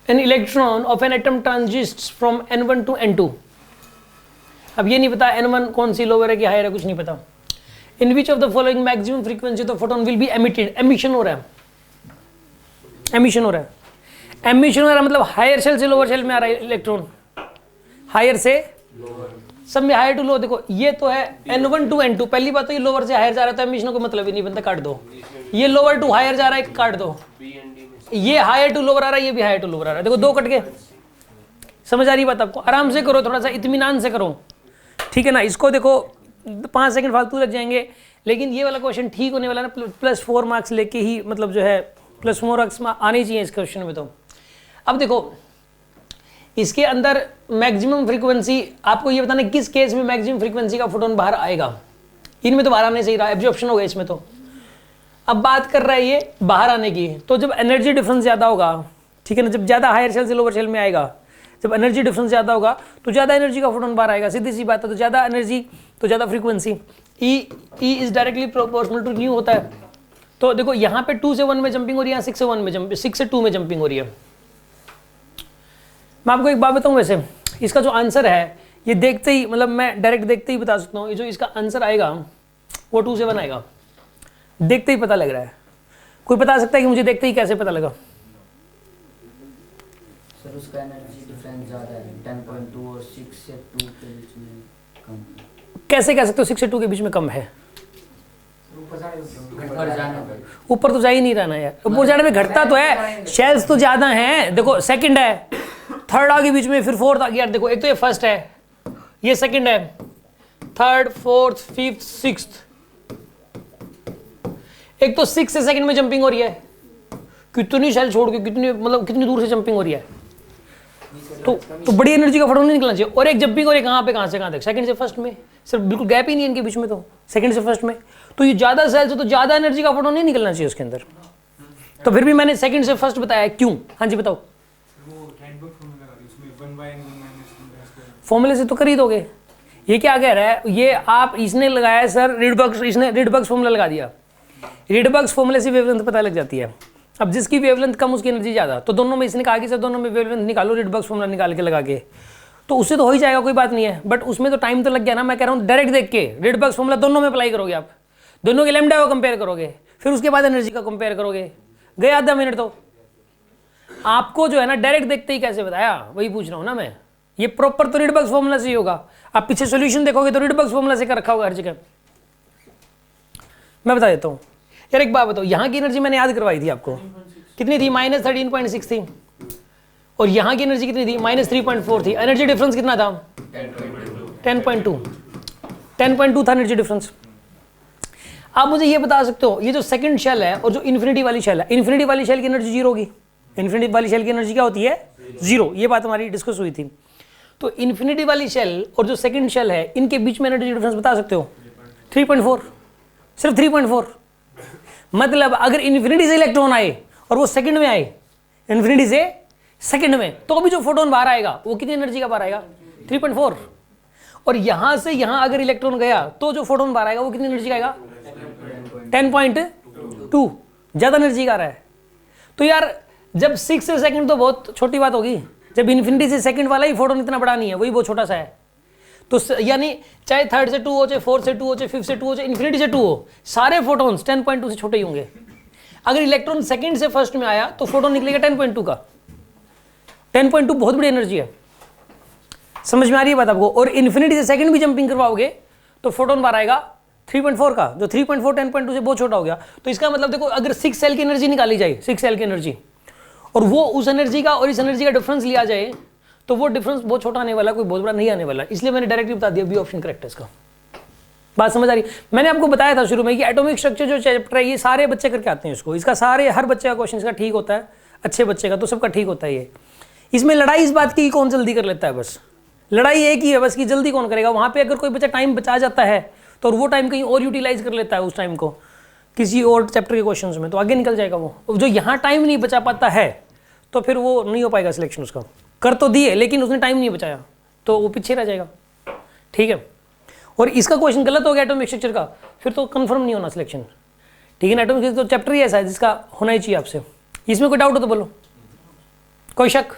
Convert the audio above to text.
N electron of an atom transits from n1 to n2। अब ये नहीं पता n1 कौन सी लोअर है कि हायर है, कुछ नहीं पता। In which of the following maximum frequency the photon will be emitted. Emission हो रहा है, एमिशन हो रहा है, एमिशन हो रहा है मतलब हायर शेल से लोअर शेल में आ रहा है इलेक्ट्रॉन, हायर से सब में हायर टू लो। देखो ये तो है n1 टू n2, पहली बात तो ये लोअर से हायर जा रहा था, एमिशन को मतलब ही नहीं बनता, काट दो। ये लोअर टू हायर जा रहा है, काट दो। ये हायर टू लोअर आ रहा है, ये भी हायर टू लोअर आ रहा है, देखो दो कट गए। समझ आ रही बात आपको? आराम से करो, थोड़ा सा इत्मीनान से करो, ठीक है ना। इसको देखो 5 सेकंड फालतू लग जाएंगे, लेकिन ये वाला क्वेश्चन ठीक होने वाला ना, +4 मार्क्स लेके ही मतलब जो है +4 मार्क्स आने चाहिए इस क्वेश्चन में। तो अब देखो इसके अंदर मैक्सिमम फ्रीक्वेंसी, आपको ये बताना किस केस में मैक्सिमम फ्रीक्वेंसी का फोटोन बाहर आएगा। इनमें तो बाहर आने से ही रहा, एब्जॉर्प्शन हो गया इसमें। तो अब बात कर रहा है ये बाहर आने की, तो जब एनर्जी डिफरेंस ज़्यादा होगा, ठीक है ना, जब ज़्यादा हायर शेल से लोअर शेल में आएगा, जब एनर्जी डिफरेंस ज़्यादा होगा तो ज़्यादा एनर्जी का फोटोन बाहर आएगा, सीधी सी बात है। तो ज़्यादा एनर्जी तो ज़्यादा frequency, E is directly proportional to nu होता है। तो देखो यहाँ पे 2 से 1 में जंपिंग हो रही है, 6 से 2 में जंपिंग हो रही है। मैं आपको एक बात बताऊँ, वैसे इसका जो आंसर है ये देखते ही, मतलब मैं डायरेक्ट देखते ही बता सकता हूँ, ये जो इसका आंसर आएगा वो 2 से 1 आएगा, देखते ही पता लग रहा है। कोई बता सकता है कि मुझे देखते ही कैसे पता लगा? सर उसका एनर्जी डिफरेंस ज़्यादा है, 10.2 और 6 से 2 के बीच में कम। कैसे कह सकते हो 6 से 2 के बीच में कम है? ऊपर जाने पर, ऊपर तो जा ही नहीं रहना यार, ऊपर जाने में घटता तो है, शेल्स तो ज़्यादा हैं। देखो सेकंड है, थर्ड आ गई बीच में, फिर फोर्थ आ गया। देखो एक तो ये फर्स्ट है, ये सेकंड है, थर्ड, फोर्थ, फिफ्थ, सिक्स्थ। एक तो 6 से सेकंड में जंपिंग हो रही है, कितनी शेल छोड़ के कितनी, मतलब कितनी दूर से जंपिंग हो रही है। तो बड़ी एनर्जी का फोटोन नहीं निकलना चाहिए। और एक जंपिंग हो रही है कहाँ पे, कहाँ से कहाँ तक, सेकंड से फर्स्ट में, सिर्फ बिल्कुल गैप ही नहीं है इनके बीच में, तो सेकंड से फर्स्ट में। तो ये ज़्यादा सेल से तो ज़्यादा एनर्जी का फोटोन नहीं निकलना चाहिए उसके अंदर। तो फिर भी मैंने सेकंड से फर्स्ट बताया, क्यों? हाँ जी बताओ। फॉर्मूले से तो कर ही दोगे। ये क्या कह रहा है, ये आप इसने लगाया है सर रिडबर्ग्स, इसने रिडबर्ग्स फॉर्मूला लगा दिया। रिडबर्ग्स फॉर्मूले से वेवलेंथ पता लग जाती है। अब जिसकी वेवलेंथ कम उसकी एनर्जी ज़्यादा, तो दोनों में इसने कहा कि सर दोनों में वेवलेंथ निकालो रिडबर्ग्स फॉर्मूला निकाल के लगा के, तो उससे तो हो ही जाएगा, कोई बात नहीं है। बट उसमें तो टाइम तो लग गया ना। मैं कह रहा हूँ डायरेक्ट देख के रिडबर्ग्स फॉर्मूला दोनों में अप्लाई करोगे आप, दोनों के लैम्डा को कंपेयर करोगे, फिर उसके बाद एनर्जी का कंपेयर करोगे, गए आधा मिनट। तो आपको जो है ना डायरेक्ट देखते ही कैसे बताया, वही पूछ रहा हूँ ना मैं। ये प्रॉपर तो रिडबर्ग्स फॉर्मूला से ही होगा। आप पीछे सॉल्यूशन देखोगे तो रिडबर्ग्स फॉर्मूला से कर रखा होगा हर जगह। मैं बता देता हूँ यार, एक बात बताओ, यहाँ की एनर्जी मैंने याद करवाई थी आपको, कितनी थी? -13.6 थी। और यहाँ की एनर्जी कितनी थी? -3.4 थी। एनर्जी डिफरेंस कितना था? 10.2 था एनर्जी डिफरेंस। आप मुझे ये बता सकते हो, ये जो सेकंड शेल है और जो इन्फिनिटी वाली शेल है, इन्फिनिटी वाली शेल की एनर्जी 0 होगी। इन्फिनिटी वाली शेल की एनर्जी क्या होती है? 0। ये बात हमारी डिस्कस हुई थी। तो इन्फिनिटी वाली शेल और जो सेकंड शेल है, इनके बीच में एनर्जी डिफरेंस बता सकते हो? 3.4, सिर्फ 3.4। मतलब अगर इन्फिनिटी से इलेक्ट्रॉन आए और वो सेकंड में आए, इन्फिनिटी से सेकंड में, तो भी जो फोटोन बाहर आएगा वो कितनी एनर्जी का बाहर आएगा? 3.4। और यहां से यहां अगर इलेक्ट्रॉन गया तो जो फोटोन बाहर आएगा वो कितनी एनर्जी का आएगा? 10.2। ज्यादा एनर्जी का आ रहा है। तो यार जब 6 से सेकंड तो बहुत छोटी बात होगी, जब इन्फिनिटी से सेकंड वाला ही फोटोन इतना बड़ा नहीं है, वही बहुत छोटा सा है। तो यानी चाहे थर्ड से 2 हो, चाहे 4 से 2 हो, चाहे 5 से 2 हो, चाहे इन्फिनिटी से 2 हो, सारे फोटोन्स 10.2 से छोटे ही होंगे। अगर इलेक्ट्रॉन सेकंड से फर्स्ट में आया तो फोटोन निकलेगा 10.2 का। 10.2 बहुत बड़ी एनर्जी है। समझ में आ रही है बात आपको? और इन्फिनिटी से सेकंड भी जंपिंग करवाओगे तो फोटोन बाहर आएगा 3.4 का, जो 3.4 10.2 से बहुत छोटा हो गया। तो इसका मतलब देखो, अगर 6 सेल की एनर्जी निकाली जाए, 6 सेल की एनर्जी, और वो उस एनर्जी का और इस एनर्जी का डिफरेंस लिया जाए, तो वो डिफरेंस बहुत छोटा आने वाला, कोई बहुत बड़ा नहीं आने वाला। इसलिए मैंने डायरेक्टली बता दिया बी ऑप्शन करेक्ट है इसका। बात समझ आ रही? मैंने आपको बताया था शुरू में कि एटॉमिक स्ट्रक्चर जो चैप्टर है, ये सारे बच्चे करके आते हैं इसको। इसका सारे हर बच्चे का क्वेश्चन इसका ठीक होता है, अच्छे बच्चे का तो सबका ठीक होता है ये। इसमें लड़ाई इस बात की कौन जल्दी कर लेता है, बस लड़ाई एक ही है बस कि जल्दी कौन करेगा। वहाँ पे अगर कोई बच्चा टाइम बचा जाता है तो वो टाइम कहीं और यूटिलाइज कर लेता है उस टाइम को किसी और चैप्टर के क्वेश्चंस में, तो आगे निकल जाएगा वो। जो यहाँ टाइम नहीं बचा पाता है तो फिर वो नहीं हो पाएगा सिलेक्शन उसका। कर तो दिए लेकिन उसने टाइम नहीं बचाया तो वो पीछे रह जाएगा। ठीक है, और इसका क्वेश्चन गलत हो गया एटॉमिक स्ट्रक्चर का, फिर तो कंफर्म नहीं होना सिलेक्शन। ठीक है ना, एटॉमिक स्ट्रक्चर तो चैप्टर ही ऐसा है जिसका होना ही चाहिए आपसे। इसमें कोई डाउट हो तो बोलो। कोई शक?